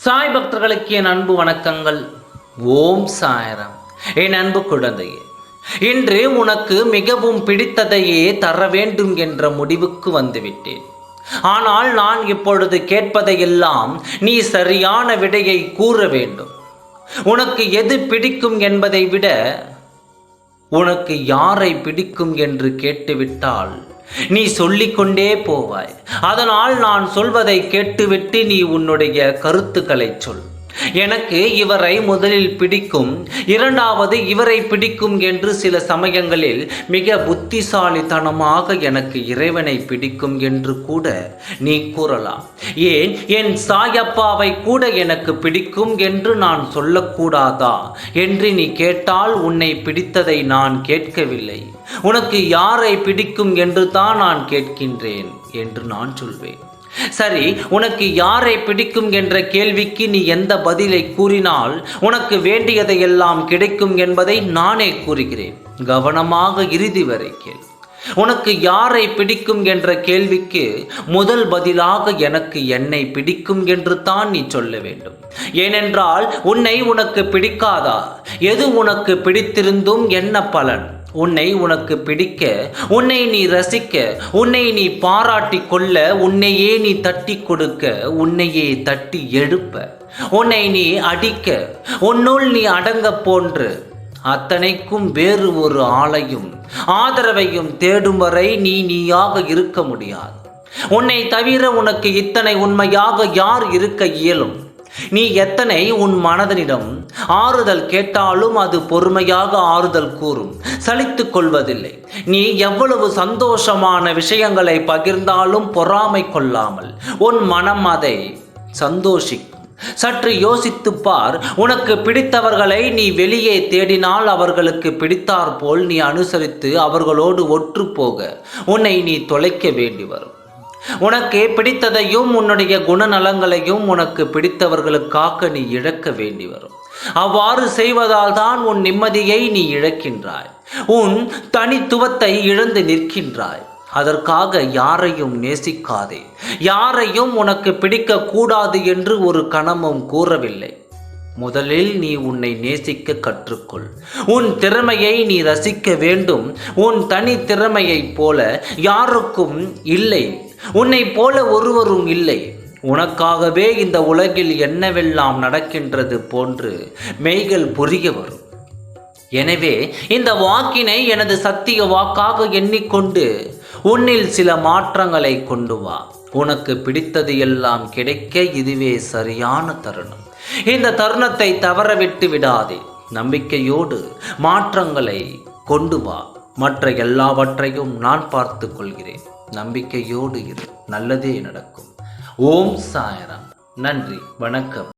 சாய் பக்தர்களுக்கு என் அன்பு வணக்கங்கள். ஓம் சாய்ராம். என் அன்பு குழந்தையே, இன்று உனக்கு மிகவும் பிடித்ததையே தர வேண்டும் என்ற முடிவுக்கு வந்துவிட்டேன். ஆனால் நான் இப்பொழுது கேட்பதையெல்லாம் நீ சரியான விடையை கூற வேண்டும். உனக்கு எது பிடிக்கும் என்பதை விட உனக்கு யாரை பிடிக்கும் என்று கேட்டுவிட்டால் நீ சொல்லிக்கொண்டே போவாய். அதனால் நான் சொல்வதை கேட்டுவிட்டு நீ உன்னுடைய கருத்துக்களை சொல். எனக்கு இவரை முதலில் பிடிக்கும், இரண்டாவது இவரை பிடிக்கும் என்று சில சமயங்களில் மிக புத்திசாலித்தனமாக எனக்கு இறைவனை பிடிக்கும் என்று கூட நீ கூறலாம். ஏன் என் சாயப்பாவை கூட எனக்கு பிடிக்கும் என்று நான் சொல்லக்கூடாதா என்று நீ கேட்டால், உன்னை பிடித்ததை நான் கேட்கவில்லை, உனக்கு யாரை பிடிக்கும் என்று தான் நான் கேட்கின்றேன் என்று நான் சொல்வேன். சரி, உனக்கு யாரை பிடிக்கும் என்ற கேள்விக்கு நீ எந்த பதிலை கூறினால் உனக்கு வேண்டியதையெல்லாம் கிடைக்கும் என்பதை நானே கூறுகிறேன். கவனமாக இறுதி வரை கேள். உனக்கு யாரை பிடிக்கும் என்ற கேள்விக்கு முதல் பதிலாக எனக்கு என்னை பிடிக்கும் என்று தான் நீ சொல்ல வேண்டும். ஏனென்றால் உனக்கு பிடிக்காதா? எது உனக்கு பிடித்திருந்தும் என்ன பலன்? உனக்கு பிடிக்க, உன்னை நீ ரசிக்க, உன்னை நீ பாராட்டி கொள்ள, உன்னையே நீ தட்டி கொடுக்க, உன்னையே தட்டி எழுப்ப, உன்னை நீ அடிக்க, உன்னுள் நீ அடங்க போன்று அத்தனைக்கும் வேறு ஒரு ஆளையும் ஆதரவையும் தேடும் வரை நீயாக இருக்க முடியாது. உன்னை தவிர உனக்கு இத்தனை உண்மையாக யார் இருக்க இயலும்? நீ எத்தனை உன் மனதனிடம் ஆறுதல் கேட்டாலும் அது பொறுமையாக ஆறுதல் கூறும், சலித்துக் கொள்வதில்லை. நீ எவ்வளவு சந்தோஷமான விஷயங்களை பகிர்ந்தாலும் பொறாமை கொள்ளாமல் உன் மனம் அதை சந்தோஷிக்கும். சற்று யோசித்துப் பார். உனக்கு பிடித்தவர்களை நீ வெளியே தேடினால் அவர்களுக்கு பிடித்தாற் போல் நீ அனுசரித்து அவர்களோடு ஒற்று போக உன்னை நீ தொலைக்க வேண்டி வரும். உனக்கு பிடித்ததையும் உன்னுடைய குணநலங்களையும் உனக்கு பிடித்தவர்களுக்காக நீ இழக்க வேண்டி வரும். அவ்வாறு செய்வதால் தான் உன் நிம்மதியை நீ இழக்கின்றாய், உன் தனித்துவத்தை இழந்து நிற்கின்றாய். அதற்காக யாரையும் நேசிக்காதே. யாரையும் உனக்கு பிடிக்க கூடாது என்று ஒரு கணமும் கூறவில்லை. முதலில் நீ உன்னை நேசிக்க கற்றுக்கொள். உன் திறமையை நீ ரசிக்க வேண்டும். உன் தனி திறமையைப் போல யாருக்கும் இல்லை, உன்னை போல ஒருவரும் இல்லை. உனக்காகவே இந்த உலகில் என்னவெல்லாம் நடக்கின்றது போன்று மெய்கள் புரிய வரும். எனவே இந்த வாக்கினை எனது சத்திய வாக்காக எண்ணிக்கொண்டு உன்னில் சில மாற்றங்களை கொண்டு வா. உனக்கு பிடித்தது எல்லாம் கிடைக்க இதுவே சரியான தருணம். இந்த தருணத்தை தவறவிட்டு விடாதே. நம்பிக்கையோடு மாற்றங்களை கொண்டு வா. மற்ற எல்லாவற்றையும் நான் பார்த்து கொள்கிறேன். நம்பிக்கையோடு இரு, நல்லதே நடக்கும். ஓம் சாய்ராம். நன்றி, வணக்கம்.